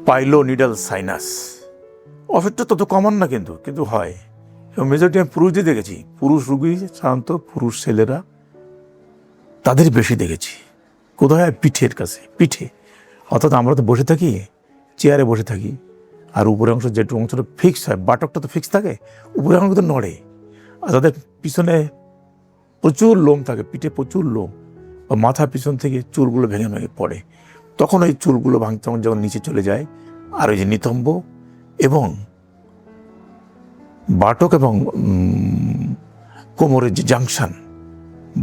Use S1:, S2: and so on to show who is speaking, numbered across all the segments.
S1: Pilonidal sinus. অসুখটা তত common না, কিন্তু হয়, এবং মেজরিটি আমি পুরুষদের দেখেছি। পুরুষ রুগী সাধারণত পুরুষ ছেলেরা তাদের বেশি দেখেছি। কোথায়? পিঠের কাছে, পিঠে। অর্থাৎ আমরা তো বসে থাকি, চেয়ারে বসে থাকি, আর উপরের অংশ যেটুকু অংশটা ফিক্স হয়, বাটকটা তো ফিক্স থাকে, উপরের অংশ তো নড়ে। আর তাদের পিছনে প্রচুর লোম থাকে, পিঠে প্রচুর লোম, বা মাথা পিছন থেকে চুলগুলো ভেঙে ভেঙে পড়ে। তখন ওই চুলগুলো ভাঙতে যখন নিচে চলে যায়, আর ওই যে নিতম্ব এবং বাটক এবং কোমরের যে জাংশন,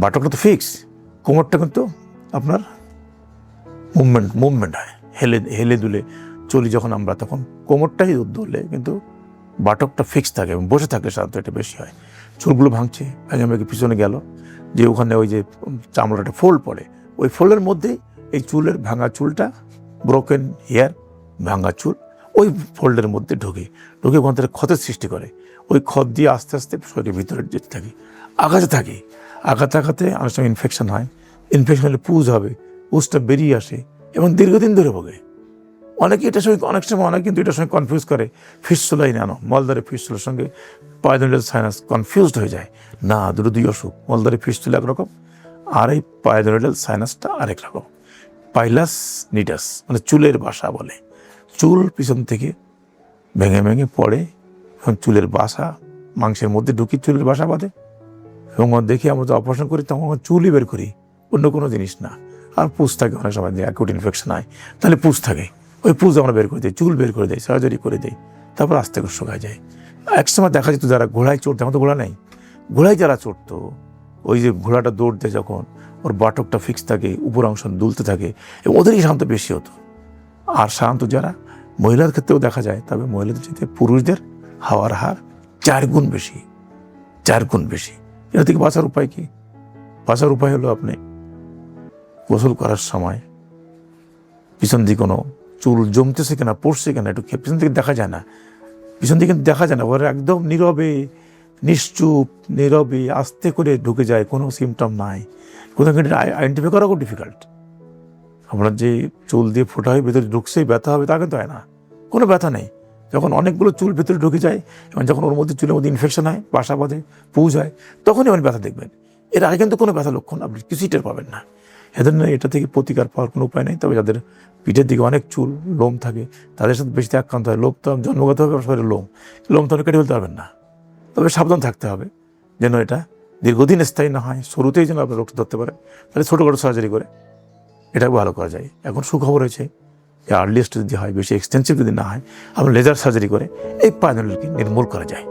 S1: বাটকটা তো ফিক্স, কোমরটা কিন্তু আপনার মুভমেন্ট হয়, হেলে দুলে চলি যখন আমরা, তখন কোমরটাই দোলে, কিন্তু বাটকটা ফিক্স থাকে এবং বসে থাকে, সাধারণত এটা বেশি হয়। চুলগুলো ভাঙছে, ভেঙে ভেঙে পিছনে গেল, যে ওখানে ওই যে চামড়াটা ফোল্ড পড়ে, ওই ফোল্ডের মধ্যেই এই চুলের ভাঙা চুলটা, ব্রোকেন হেয়ার, ভাঙা চুল ওই ফোল্ডের মধ্যে ঢুকে ওখান থেকে ক্ষতের সৃষ্টি করে। ওই ক্ষত দিয়ে আস্তে আস্তে শরীরের ভিতরে যেতে থাকে, আঘাতে থাকে, আঘাতে অনেক সময় ইনফেকশন হয়। ইনফেকশন হলে পুজ হবে, পুজটা বেরিয়ে আসে এবং দীর্ঘদিন ধরে ভোগে। অনেকে এটার সঙ্গে অনেক সময় কিন্তু এটার সঙ্গে কনফিউজ করে ফিস্টুলাই নানো, মলদ্বারে ফিস্টুলার সঙ্গে পায়োনিডাল সাইনাস কনফিউজড হয়ে যায়। না, দুই অসুখ। মলদ্বারে ফিস্টুলা একরকম, আর এই পায়োনিডাল সাইনাসটা আরেক রকম। পাইলাস নিডাস মানে চুলের বাসা বলে। চুল পিছন থেকে ভেঙে ভেঙে পড়ে এবং চুলের বাসা মাংসের মধ্যে ঢুকি চুলের বাসা বাঁধে, এবং দেখি আমরা তো অপারেশন করি, তখন আমরা চুলই বের করি, অন্য কোনো জিনিস না। আর পুজ থাকে, অনেক সময় যে অ্যাকুট ইনফেকশন হয় তাহলে পুজ থাকে, ওই পুজ আমরা বের করে দিই, চুল বের করে দিই, সার্জারি করে দিই, তারপর আস্তে করে শুকায় যায়। এক সময় দেখা যেত যারা ঘোড়ায় চড়তো, এখন তো ঘোড়া নেই, ঘোড়ায় যারা চড়তো, ওই যে ঘোড়াটা দৌড় দেয় যখন, ওর বাটকটা ফিক্স থাকে, উপর অংশ দুলতে থাকে, এবং ওদেরই সাধারণত বেশি হতো। আর সাধারণত যারা মহিলার ক্ষেত্রেও দেখা যায়, তবে মহিলাদের সাথে পুরুষদের হওয়ার হার 4 গুণ বেশি। এটা থেকে বাঁচার উপায় কি? বাঁচার উপায় হলো, আপনি গোসল করার সময় পিছন দিকে কোনো চুল জমতেছে কিনা, পড়ছে কিনা, একটু পিছন দিকে দেখা যায় না, ওরা একদম নীরবে আস্তে করে ঢুকে যায়, কোনো সিমটম নাই, কোথাও কিন্তু আইডেন্টিফাই করা খুব ডিফিকাল্ট। আপনার যে চুল দিয়ে ফোটা হয়ে ভেতরে ঢুকছেই ব্যথা হবে তা কিন্তু হয় না, কোনো ব্যথা নেই। যখন অনেকগুলো চুল ভেতরে ঢুকে যায় এবং যখন ওর মধ্যে চুলের মধ্যে ইনফেকশন হয়, বাসা বাঁধে, পুজ হয়, তখনই আপনি ব্যথা দেখবেন। এর আগে কিন্তু কোনো ব্যথা লক্ষণ আপনি কিছুই টের পাবেন না। এজন্য এটা থেকে প্রতিকার পাওয়ার কোনো উপায় নেই। তবে যাদের পিঠের দিকে অনেক চুল, লোম থাকে, তাদের সাথে বেশি আক্রান্ত হয়। লোম তো জন্মগতভাবে শরীরের লোম তো কেটে ফেলতে পারবেন না, তবে সাবধান থাকতে হবে যেন এটা দীর্ঘদিন স্থায়ী না হয়। শুরুতেই যেন আপনার রোগটা ধরতে পারে, তাহলে ছোটোখাটো সার্জারি করে এটা ভালো করা যায়। এখন সুখবর হয়েছে যে আর্লিয়েস্ট যদি হয়, বেশি এক্সটেন্সিভ যদি না হয়, আমরা লেজার সার্জারি করে এই পায়োনিডালকে নির্মূল করা যায়।